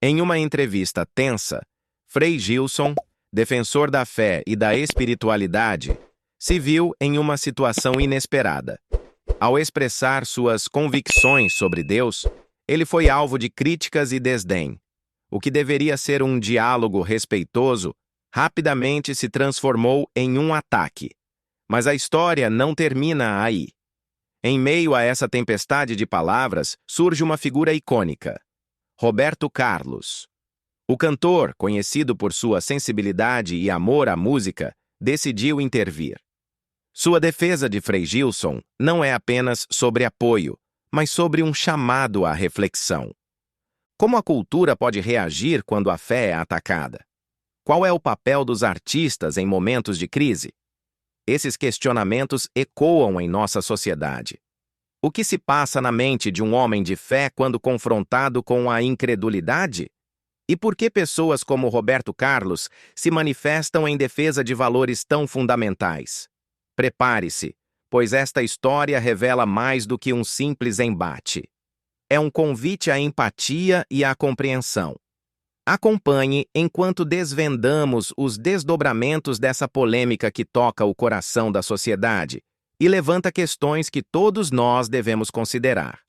Em uma entrevista tensa, Frei Gilson, defensor da fé e da espiritualidade, se viu em uma situação inesperada. Ao expressar suas convicções sobre Deus, ele foi alvo de críticas e desdém. O que deveria ser um diálogo respeitoso, rapidamente se transformou em um ataque. Mas a história não termina aí. Em meio a essa tempestade de palavras, surge uma figura icônica: Roberto Carlos. O cantor, conhecido por sua sensibilidade e amor à música, decidiu intervir. Sua defesa de Frei Gilson não é apenas sobre apoio, mas sobre um chamado à reflexão. Como a cultura pode reagir quando a fé é atacada? Qual é o papel dos artistas em momentos de crise? Esses questionamentos ecoam em nossa sociedade. O que se passa na mente de um homem de fé quando confrontado com a incredulidade? E por que pessoas como Roberto Carlos se manifestam em defesa de valores tão fundamentais? Prepare-se, pois esta história revela mais do que um simples embate. É um convite à empatia e à compreensão. Acompanhe enquanto desvendamos os desdobramentos dessa polêmica que toca o coração da sociedade e levanta questões que todos nós devemos considerar.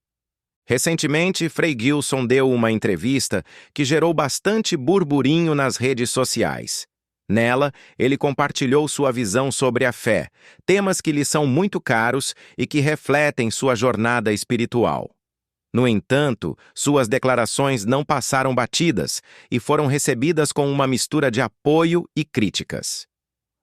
Recentemente, Frei Gilson deu uma entrevista que gerou bastante burburinho nas redes sociais. Nela, ele compartilhou sua visão sobre a fé, temas que lhe são muito caros e que refletem sua jornada espiritual. No entanto, suas declarações não passaram batidas e foram recebidas com uma mistura de apoio e críticas.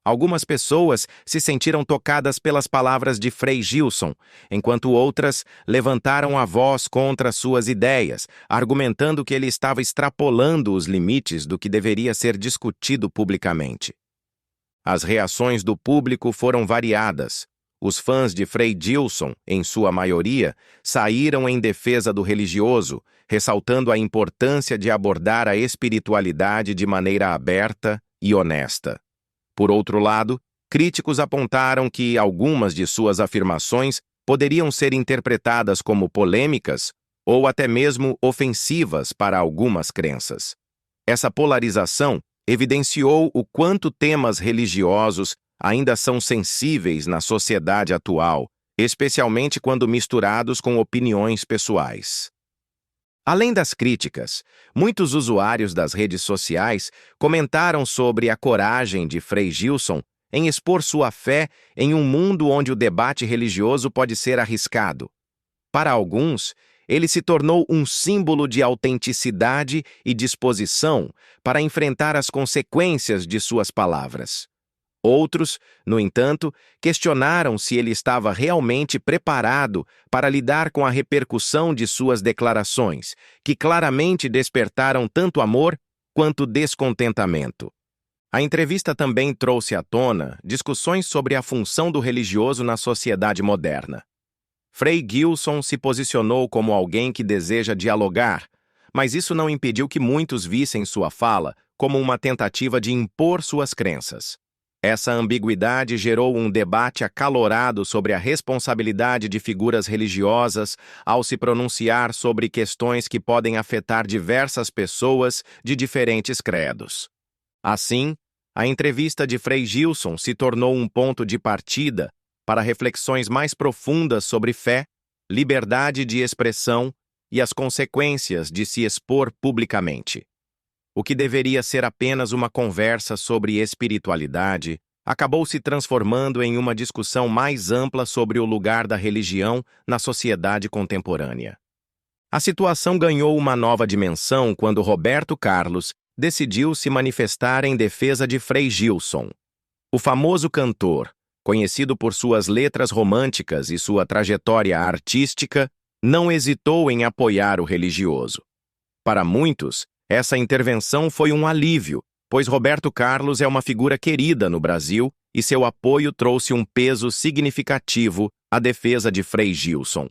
Algumas pessoas se sentiram tocadas pelas palavras de Frei Gilson, enquanto outras levantaram a voz contra suas ideias, argumentando que ele estava extrapolando os limites do que deveria ser discutido publicamente. As reações do público foram variadas. Os fãs de Frei Gilson, em sua maioria, saíram em defesa do religioso, ressaltando a importância de abordar a espiritualidade de maneira aberta e honesta. Por outro lado, críticos apontaram que algumas de suas afirmações poderiam ser interpretadas como polêmicas ou até mesmo ofensivas para algumas crenças. Essa polarização evidenciou o quanto temas religiosos ainda são sensíveis na sociedade atual, especialmente quando misturados com opiniões pessoais. Além das críticas, muitos usuários das redes sociais comentaram sobre a coragem de Frei Gilson em expor sua fé em um mundo onde o debate religioso pode ser arriscado. Para alguns, ele se tornou um símbolo de autenticidade e disposição para enfrentar as consequências de suas palavras. Outros, no entanto, questionaram se ele estava realmente preparado para lidar com a repercussão de suas declarações, que claramente despertaram tanto amor quanto descontentamento. A entrevista também trouxe à tona discussões sobre a função do religioso na sociedade moderna. Frei Gilson se posicionou como alguém que deseja dialogar, mas isso não impediu que muitos vissem sua fala como uma tentativa de impor suas crenças. Essa ambiguidade gerou um debate acalorado sobre a responsabilidade de figuras religiosas ao se pronunciar sobre questões que podem afetar diversas pessoas de diferentes credos. Assim, a entrevista de Frei Gilson se tornou um ponto de partida para reflexões mais profundas sobre fé, liberdade de expressão e as consequências de se expor publicamente. O que deveria ser apenas uma conversa sobre espiritualidade acabou se transformando em uma discussão mais ampla sobre o lugar da religião na sociedade contemporânea. A situação ganhou uma nova dimensão quando Roberto Carlos decidiu se manifestar em defesa de Frei Gilson. O famoso cantor, conhecido por suas letras românticas e sua trajetória artística, não hesitou em apoiar o religioso. Para muitos, essa intervenção foi um alívio, pois Roberto Carlos é uma figura querida no Brasil e seu apoio trouxe um peso significativo à defesa de Frei Gilson.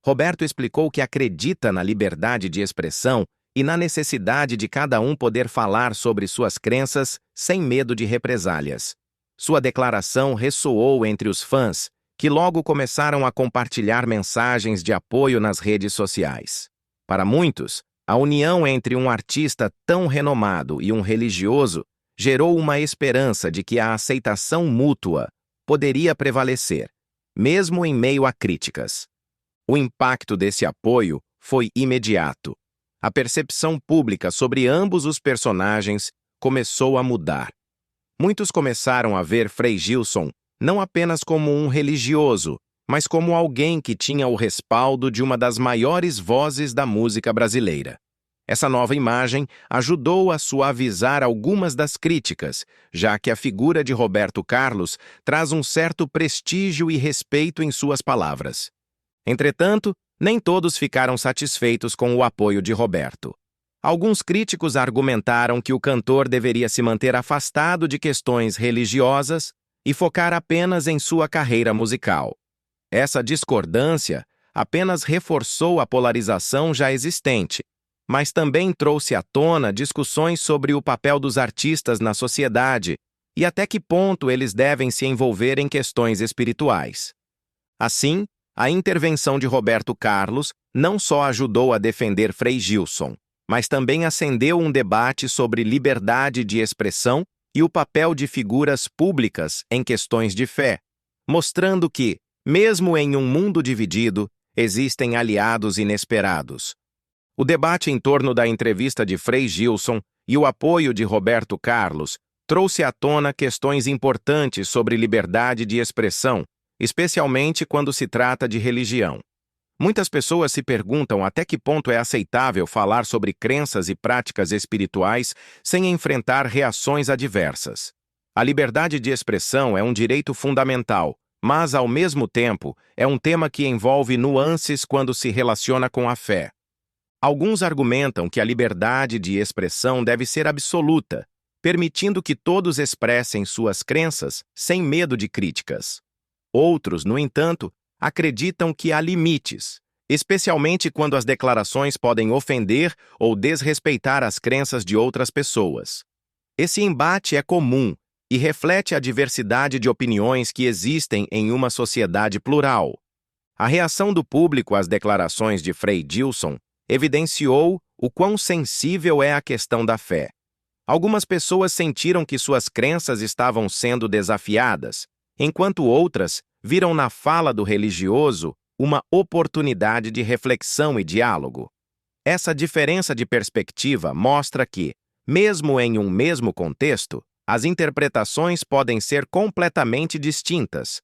Roberto explicou que acredita na liberdade de expressão e na necessidade de cada um poder falar sobre suas crenças sem medo de represálias. Sua declaração ressoou entre os fãs, que logo começaram a compartilhar mensagens de apoio nas redes sociais. Para muitos, A união entre um artista tão renomado e um religioso gerou uma esperança de que a aceitação mútua poderia prevalecer, mesmo em meio a críticas. O impacto desse apoio foi imediato. A percepção pública sobre ambos os personagens começou a mudar. Muitos começaram a ver Frei Gilson não apenas como um religioso, mas como alguém que tinha o respaldo de uma das maiores vozes da música brasileira. Essa nova imagem ajudou a suavizar algumas das críticas, já que a figura de Roberto Carlos traz um certo prestígio e respeito em suas palavras. Entretanto, nem todos ficaram satisfeitos com o apoio de Roberto. Alguns críticos argumentaram que o cantor deveria se manter afastado de questões religiosas e focar apenas em sua carreira musical. Essa discordância apenas reforçou a polarização já existente, mas também trouxe à tona discussões sobre o papel dos artistas na sociedade e até que ponto eles devem se envolver em questões espirituais. Assim, a intervenção de Roberto Carlos não só ajudou a defender Frei Gilson, mas também acendeu um debate sobre liberdade de expressão e o papel de figuras públicas em questões de fé, mostrando que, mesmo em um mundo dividido, existem aliados inesperados. O debate em torno da entrevista de Frei Gilson e o apoio de Roberto Carlos trouxe à tona questões importantes sobre liberdade de expressão, especialmente quando se trata de religião. Muitas pessoas se perguntam até que ponto é aceitável falar sobre crenças e práticas espirituais sem enfrentar reações adversas. A liberdade de expressão é um direito fundamental, mas, ao mesmo tempo, é um tema que envolve nuances quando se relaciona com a fé. Alguns argumentam que a liberdade de expressão deve ser absoluta, permitindo que todos expressem suas crenças sem medo de críticas. Outros, no entanto, acreditam que há limites, especialmente quando as declarações podem ofender ou desrespeitar as crenças de outras pessoas. Esse embate é comum e reflete a diversidade de opiniões que existem em uma sociedade plural. A reação do público às declarações de Frei Gilson evidenciou o quão sensível é a questão da fé. Algumas pessoas sentiram que suas crenças estavam sendo desafiadas, enquanto outras viram na fala do religioso uma oportunidade de reflexão e diálogo. Essa diferença de perspectiva mostra que, mesmo em um mesmo contexto, as interpretações podem ser completamente distintas.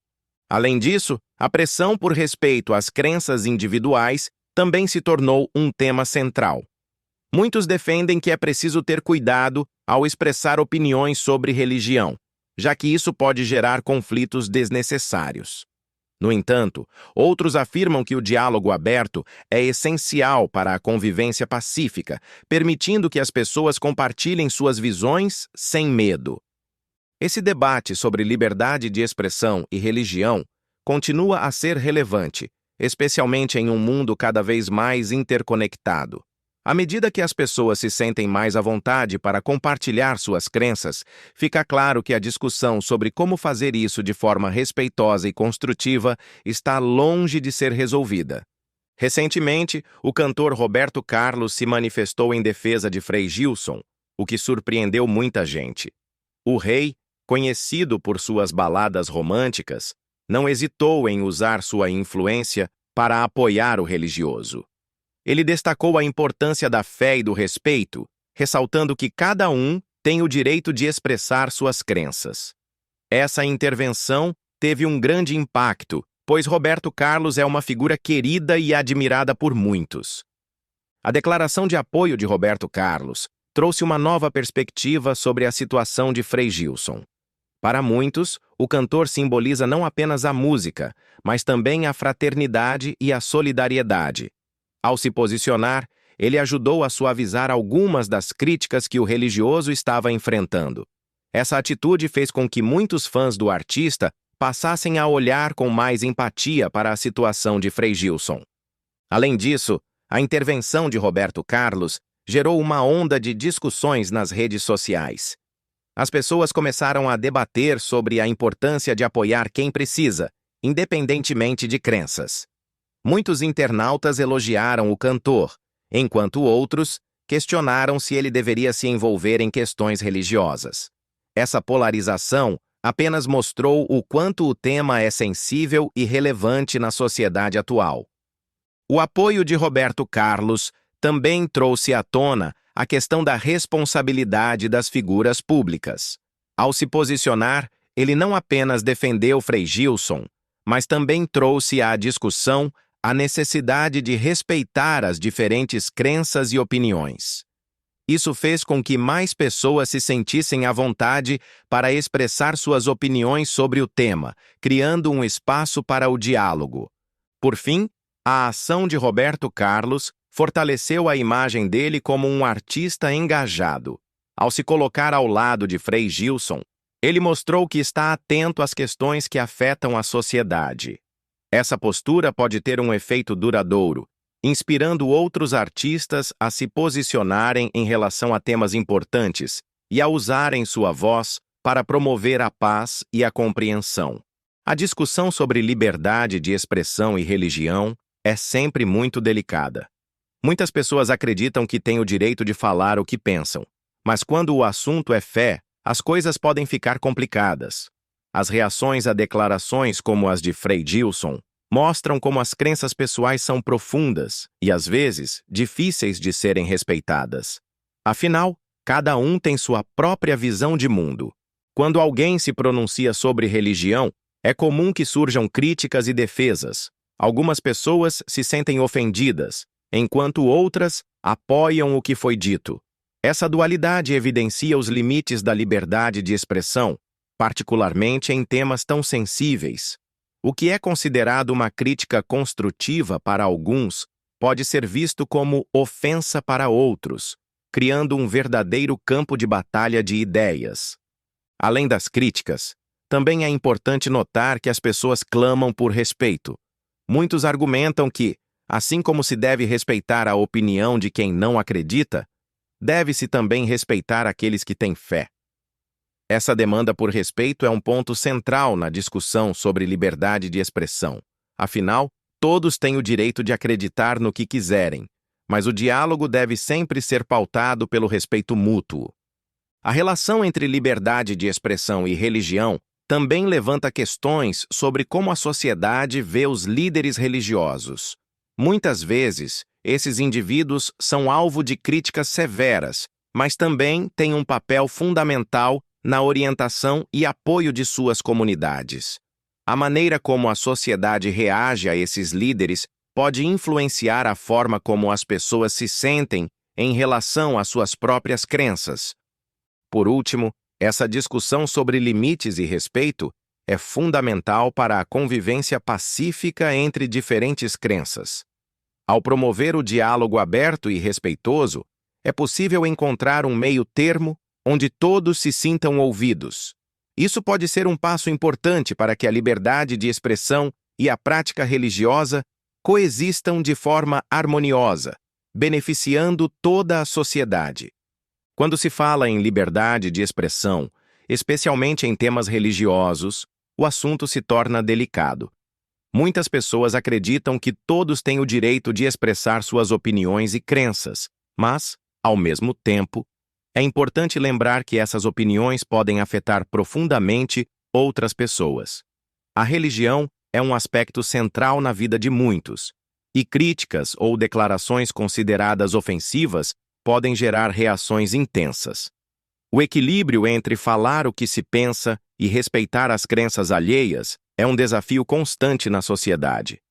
Além disso, a pressão por respeito às crenças individuais também se tornou um tema central. Muitos defendem que é preciso ter cuidado ao expressar opiniões sobre religião, já que isso pode gerar conflitos desnecessários. No entanto, outros afirmam que o diálogo aberto é essencial para a convivência pacífica, permitindo que as pessoas compartilhem suas visões sem medo. Esse debate sobre liberdade de expressão e religião continua a ser relevante, especialmente em um mundo cada vez mais interconectado. À medida que as pessoas se sentem mais à vontade para compartilhar suas crenças, fica claro que a discussão sobre como fazer isso de forma respeitosa e construtiva está longe de ser resolvida. Recentemente, o cantor Roberto Carlos se manifestou em defesa de Frei Gilson, o que surpreendeu muita gente. O rei, conhecido por suas baladas românticas, não hesitou em usar sua influência para apoiar o religioso. Ele destacou a importância da fé e do respeito, ressaltando que cada um tem o direito de expressar suas crenças. Essa intervenção teve um grande impacto, pois Roberto Carlos é uma figura querida e admirada por muitos. A declaração de apoio de Roberto Carlos trouxe uma nova perspectiva sobre a situação de Frei Gilson. Para muitos, o cantor simboliza não apenas a música, mas também a fraternidade e a solidariedade. Ao se posicionar, ele ajudou a suavizar algumas das críticas que o religioso estava enfrentando. Essa atitude fez com que muitos fãs do artista passassem a olhar com mais empatia para a situação de Frei Gilson. Além disso, a intervenção de Roberto Carlos gerou uma onda de discussões nas redes sociais. As pessoas começaram a debater sobre a importância de apoiar quem precisa, independentemente de crenças. Muitos internautas elogiaram o cantor, enquanto outros questionaram se ele deveria se envolver em questões religiosas. Essa polarização apenas mostrou o quanto o tema é sensível e relevante na sociedade atual. O apoio de Roberto Carlos também trouxe à tona a questão da responsabilidade das figuras públicas. Ao se posicionar, ele não apenas defendeu Frei Gilson, mas também trouxe à discussão a necessidade de respeitar as diferentes crenças e opiniões. Isso fez com que mais pessoas se sentissem à vontade para expressar suas opiniões sobre o tema, criando um espaço para o diálogo. Por fim, a ação de Roberto Carlos fortaleceu a imagem dele como um artista engajado. Ao se colocar ao lado de Frei Gilson, ele mostrou que está atento às questões que afetam a sociedade. Essa postura pode ter um efeito duradouro, inspirando outros artistas a se posicionarem em relação a temas importantes e a usarem sua voz para promover a paz e a compreensão. A discussão sobre liberdade de expressão e religião é sempre muito delicada. Muitas pessoas acreditam que têm o direito de falar o que pensam, mas quando o assunto é fé, as coisas podem ficar complicadas. As reações a declarações como as de Frei Gilson mostram como as crenças pessoais são profundas e, às vezes, difíceis de serem respeitadas. Afinal, cada um tem sua própria visão de mundo. Quando alguém se pronuncia sobre religião, é comum que surjam críticas e defesas. Algumas pessoas se sentem ofendidas, enquanto outras apoiam o que foi dito. Essa dualidade evidencia os limites da liberdade de expressão, particularmente em temas tão sensíveis. O que é considerado uma crítica construtiva para alguns pode ser visto como ofensa para outros, criando um verdadeiro campo de batalha de ideias. Além das críticas, também é importante notar que as pessoas clamam por respeito. Muitos argumentam que, assim como se deve respeitar a opinião de quem não acredita, deve-se também respeitar aqueles que têm fé. Essa demanda por respeito é um ponto central na discussão sobre liberdade de expressão. Afinal, todos têm o direito de acreditar no que quiserem, mas o diálogo deve sempre ser pautado pelo respeito mútuo. A relação entre liberdade de expressão e religião também levanta questões sobre como a sociedade vê os líderes religiosos. Muitas vezes, esses indivíduos são alvo de críticas severas, mas também têm um papel fundamental na orientação e apoio de suas comunidades. A maneira como a sociedade reage a esses líderes pode influenciar a forma como as pessoas se sentem em relação às suas próprias crenças. Por último, essa discussão sobre limites e respeito é fundamental para a convivência pacífica entre diferentes crenças. Ao promover o diálogo aberto e respeitoso, é possível encontrar um meio-termo onde todos se sintam ouvidos. Isso pode ser um passo importante para que a liberdade de expressão e a prática religiosa coexistam de forma harmoniosa, beneficiando toda a sociedade. Quando se fala em liberdade de expressão, especialmente em temas religiosos, o assunto se torna delicado. Muitas pessoas acreditam que todos têm o direito de expressar suas opiniões e crenças, mas, ao mesmo tempo, é importante lembrar que essas opiniões podem afetar profundamente outras pessoas. A religião é um aspecto central na vida de muitos, e críticas ou declarações consideradas ofensivas podem gerar reações intensas. O equilíbrio entre falar o que se pensa e respeitar as crenças alheias é um desafio constante na sociedade.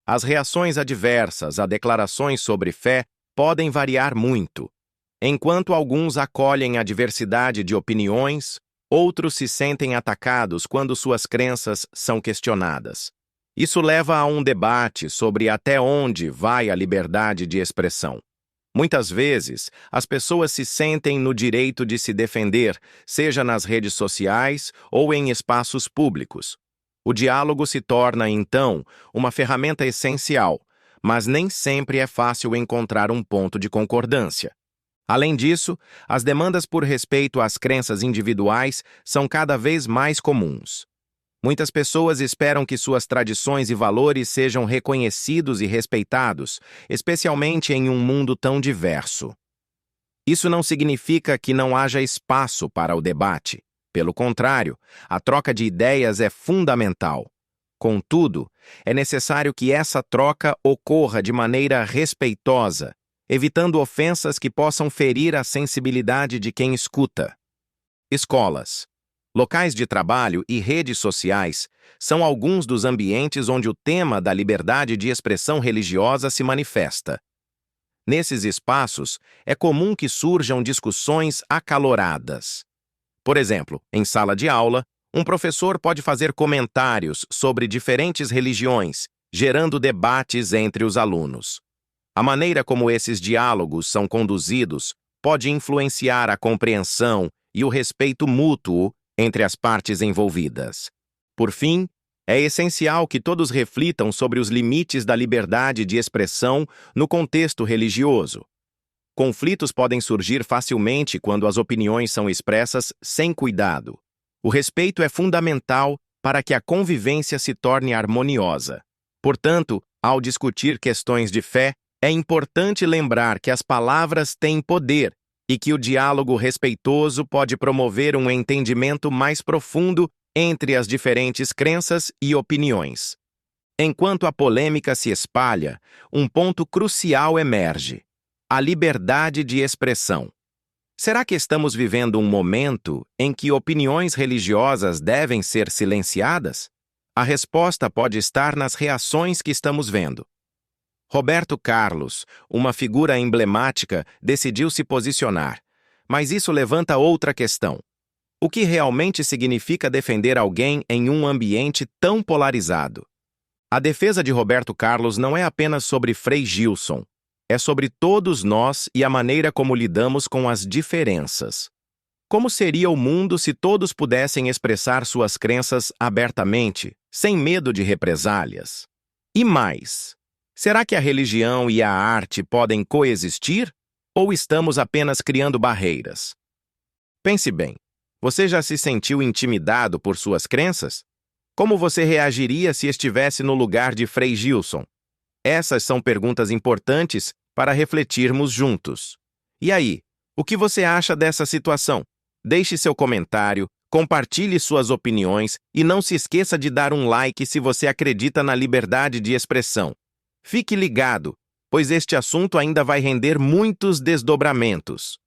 As reações adversas a declarações sobre fé podem variar muito. Enquanto alguns acolhem a diversidade de opiniões, outros se sentem atacados quando suas crenças são questionadas. Isso leva a um debate sobre até onde vai a liberdade de expressão. Muitas vezes, as pessoas se sentem no direito de se defender, seja nas redes sociais ou em espaços públicos. O diálogo se torna, então, uma ferramenta essencial, mas nem sempre é fácil encontrar um ponto de concordância. Além disso, as demandas por respeito às crenças individuais são cada vez mais comuns. Muitas pessoas esperam que suas tradições e valores sejam reconhecidos e respeitados, especialmente em um mundo tão diverso. Isso não significa que não haja espaço para o debate. Pelo contrário, a troca de ideias é fundamental. Contudo, é necessário que essa troca ocorra de maneira respeitosa, evitando ofensas que possam ferir a sensibilidade de quem escuta. Escolas, locais de trabalho e redes sociais são alguns dos ambientes onde o tema da liberdade de expressão religiosa se manifesta. Nesses espaços, é comum que surjam discussões acaloradas. Por exemplo, em sala de aula, um professor pode fazer comentários sobre diferentes religiões, gerando debates entre os alunos. A maneira como esses diálogos são conduzidos pode influenciar a compreensão e o respeito mútuo entre as partes envolvidas. Por fim, é essencial que todos reflitam sobre os limites da liberdade de expressão no contexto religioso. Conflitos podem surgir facilmente quando as opiniões são expressas sem cuidado. O respeito é fundamental para que a convivência se torne harmoniosa. Portanto, ao discutir questões de fé, é importante lembrar que as palavras têm poder e que o diálogo respeitoso pode promover um entendimento mais profundo entre as diferentes crenças e opiniões. Enquanto a polêmica se espalha, um ponto crucial emerge: a liberdade de expressão. Será que estamos vivendo um momento em que opiniões religiosas devem ser silenciadas? A resposta pode estar nas reações que estamos vendo. Roberto Carlos, uma figura emblemática, decidiu se posicionar, mas isso levanta outra questão. O que realmente significa defender alguém em um ambiente tão polarizado? A defesa de Roberto Carlos não é apenas sobre Frei Gilson, é sobre todos nós e a maneira como lidamos com as diferenças. Como seria o mundo se todos pudessem expressar suas crenças abertamente, sem medo de represálias? E mais, será que a religião e a arte podem coexistir? Ou estamos apenas criando barreiras? Pense bem, você já se sentiu intimidado por suas crenças? Como você reagiria se estivesse no lugar de Frei Gilson? Essas são perguntas importantes para refletirmos juntos. E aí, o que você acha dessa situação? Deixe seu comentário, compartilhe suas opiniões e não se esqueça de dar um like se você acredita na liberdade de expressão. Fique ligado, pois este assunto ainda vai render muitos desdobramentos.